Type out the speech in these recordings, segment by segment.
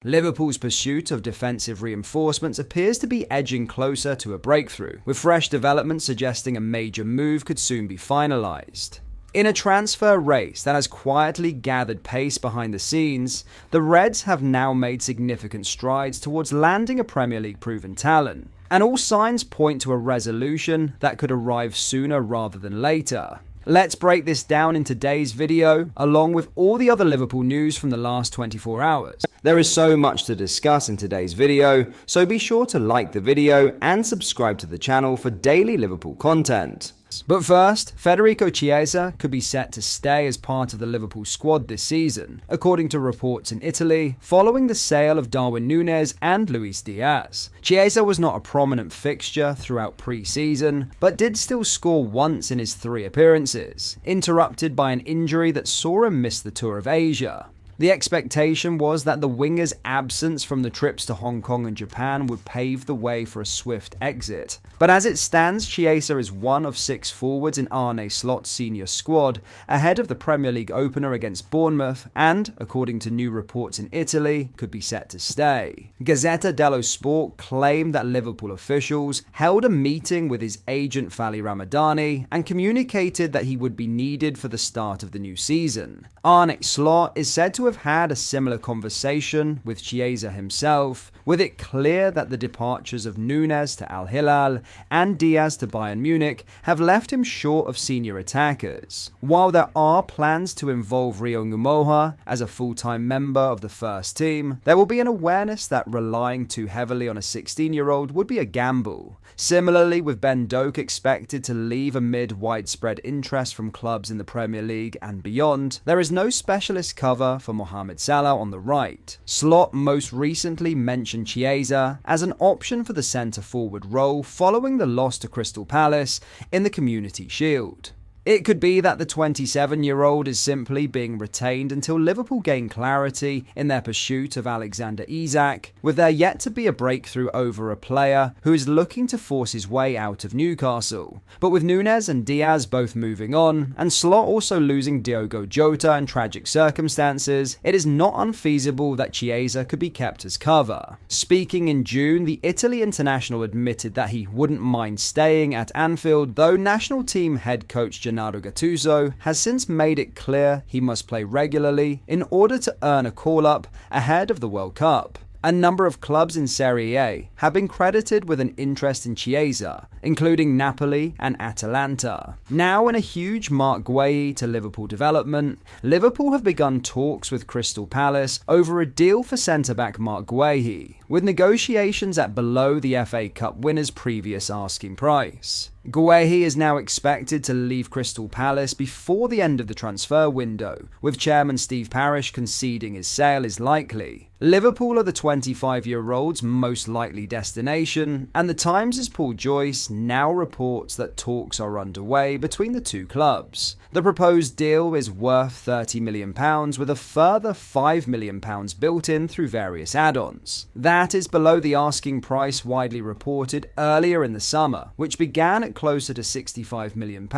Liverpool's pursuit of defensive reinforcements appears to be edging closer to a breakthrough, with fresh developments suggesting a major move could soon be finalised. In a transfer race that has quietly gathered pace behind the scenes, the Reds have now made significant strides towards landing a Premier League proven talent, and all signs point to a resolution that could arrive sooner rather than later. Let's break this down in today's video, along with all the other Liverpool news from the last 24 hours. There is so much to discuss in today's video, so be sure to like the video and subscribe to the channel for daily Liverpool content. But first, Federico Chiesa could be set to stay as part of the Liverpool squad this season, according to reports in Italy, following the sale of Darwin Núñez and Luis Diaz. Chiesa was not a prominent fixture throughout pre-season, but did still score once in his 3 appearances, interrupted by an injury that saw him miss the Tour of Asia. The expectation was that the winger's absence from the trips to Hong Kong and Japan would pave the way for a swift exit. But as it stands, Chiesa is one of 6 forwards in Arne Slot's senior squad, ahead of the Premier League opener against Bournemouth, and, according to new reports in Italy, could be set to stay. Gazzetta dello Sport claimed that Liverpool officials held a meeting with his agent Fali Ramadani and communicated that he would be needed for the start of the new season. Arne Slot is said to have had a similar conversation with Chiesa himself, with it clear that the departures of Núñez to Al Hilal and Diaz to Bayern Munich have left him short of senior attackers. While there are plans to involve Rio Ngumoha as a full-time member of the first team, there will be an awareness that relying too heavily on a 16-year-old would be a gamble. Similarly, with Ben Doak expected to leave amid widespread interest from clubs in the Premier League and beyond, there is no specialist cover for Mohamed Salah on the right. Slot most recently mentioned Chiesa as an option for the centre-forward role following the loss to Crystal Palace in the Community Shield. It could be that the 27-year-old is simply being retained until Liverpool gain clarity in their pursuit of Alexander Isak, with there yet to be a breakthrough over a player who is looking to force his way out of Newcastle. But with Núñez and Diaz both moving on, and Slot also losing Diogo Jota in tragic circumstances, it is not unfeasible that Chiesa could be kept as cover. Speaking in June, the Italy international admitted that he wouldn't mind staying at Anfield, though national team head coach Gennaro Gattuso has since made it clear he must play regularly in order to earn a call-up ahead of the World Cup. A number of clubs in Serie A have been credited with an interest in Chiesa, including Napoli and Atalanta. Now in a huge Marc Guehi to Liverpool development, Liverpool have begun talks with Crystal Palace over a deal for centre-back Marc Guehi, with negotiations at below the FA Cup winner's previous asking price. Guéhi is now expected to leave Crystal Palace before the end of the transfer window, with chairman Steve Parish conceding his sale is likely. Liverpool are the 25-year-old's most likely destination, and the Times' Paul Joyce now reports that talks are underway between the two clubs. The proposed deal is worth £30 million, with a further £5 million built in through various add-ons. That is below the asking price widely reported earlier in the summer, which began at closer to £65 million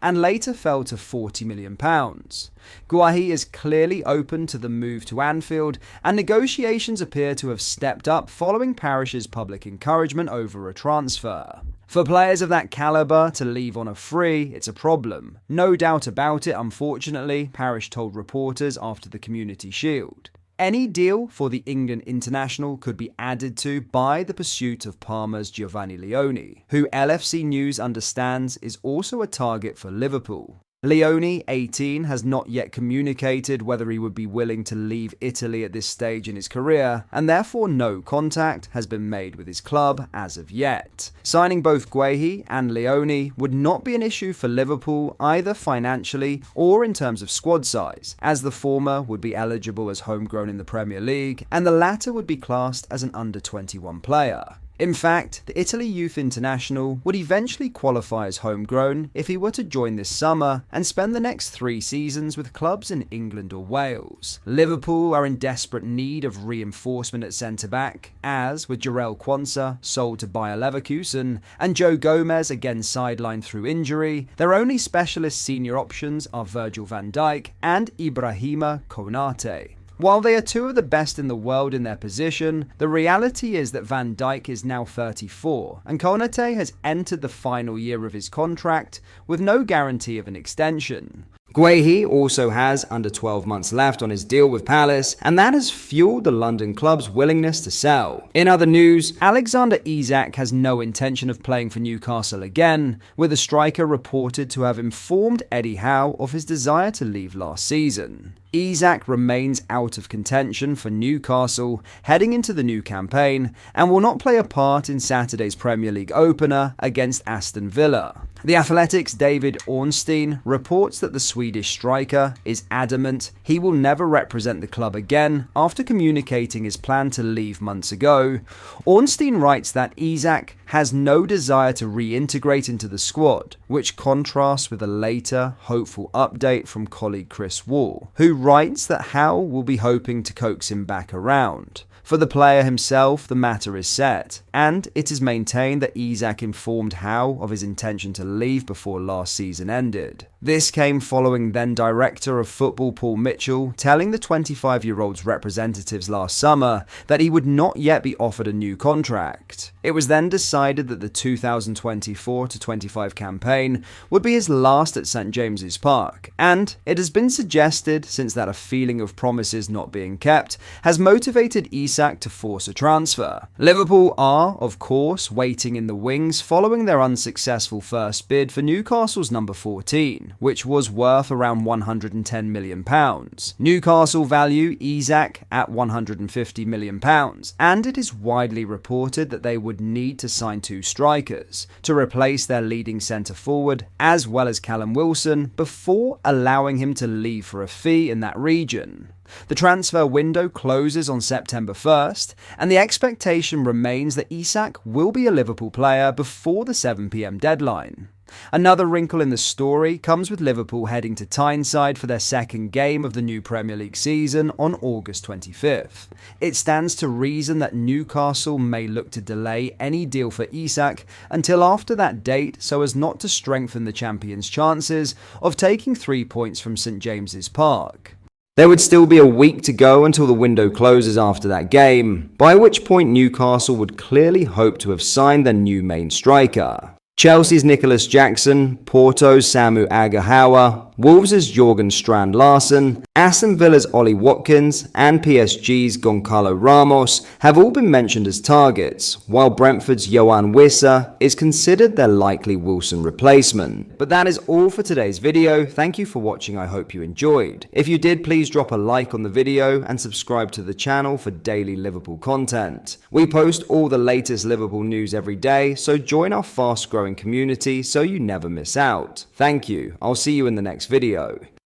and later fell to £40 million. Guéhi is clearly open to the move to Anfield, and negotiations appear to have stepped up following Parish's public encouragement over a transfer. For players of that calibre to leave on a free, it's a problem. No doubt about it, unfortunately, Parish told reporters after the Community Shield. Any deal for the England international could be added to by the pursuit of Parma's Giovanni Leone, who LFC News understands is also a target for Liverpool. Leone, 18, has not yet communicated whether he would be willing to leave Italy at this stage in his career, and therefore no contact has been made with his club as of yet. Signing both Guéhi and Leone would not be an issue for Liverpool either financially or in terms of squad size, as the former would be eligible as homegrown in the Premier League, and the latter would be classed as an under-21 player. In fact, the Italy youth international would eventually qualify as homegrown if he were to join this summer and spend the next 3 seasons with clubs in England or Wales. Liverpool are in desperate need of reinforcement at centre-back, as, with Jarell Quansah sold to Bayer Leverkusen and Joe Gomez again sidelined through injury, their only specialist senior options are Virgil van Dijk and Ibrahima Konate. While they are two of the best in the world in their position, the reality is that Van Dijk is now 34, and Konate has entered the final year of his contract with no guarantee of an extension. Guéhi also has under 12 months left on his deal with Palace, and that has fueled the London club's willingness to sell. In other news, Alexander Isak has no intention of playing for Newcastle again, with the striker reported to have informed Eddie Howe of his desire to leave last season. Isak remains out of contention for Newcastle heading into the new campaign and will not play a part in Saturday's Premier League opener against Aston Villa. The Athletic's David Ornstein reports that the Swedish striker is adamant he will never represent the club again after communicating his plan to leave months ago. Ornstein writes that Isak has no desire to reintegrate into the squad, which contrasts with a later, hopeful update from colleague Chris Wall, who writes that Howe will be hoping to coax him back around. For the player himself, the matter is set, and it is maintained that Isak informed Howe of his intention to leave before last season ended. This came following then Director of Football Paul Mitchell telling the 25-year-old's representatives last summer that he would not yet be offered a new contract. It was then decided that the 2024-25 campaign would be his last at St James's Park, and it has been suggested since that a feeling of promises not being kept has motivated Isak to force a transfer. Liverpool are, of course, waiting in the wings following their unsuccessful first bid for Newcastle's number 14, which was worth around £110 million. Newcastle value Isak at £150 million, and it is widely reported that they would need to sign two strikers to replace their leading centre-forward as well as Callum Wilson before allowing him to leave for a fee in that region. The transfer window closes on September 1st, and the expectation remains that Isak will be a Liverpool player before the 7 p.m. deadline. Another wrinkle in the story comes with Liverpool heading to Tyneside for their second game of the new Premier League season on August 25th. It stands to reason that Newcastle may look to delay any deal for Isak until after that date so as not to strengthen the champions' chances of taking 3 points from St James's Park. There would still be a week to go until the window closes after that game, by which point Newcastle would clearly hope to have signed their new main striker. Chelsea's Nicholas Jackson, Porto's Samu Agahawa, Wolves' Jurgen Strand Larsen, Aston Villa's Ollie Watkins, and PSG's Goncalo Ramos have all been mentioned as targets, while Brentford's Yohan Wissa is considered their likely Wilson replacement. But that is all for today's video. Thank you for watching. I hope you enjoyed. If you did, please drop a like on the video and subscribe to the channel for daily Liverpool content. We post all the latest Liverpool news every day, so join our fast-growing community so you never miss out. Thank you. I'll see you in the next video.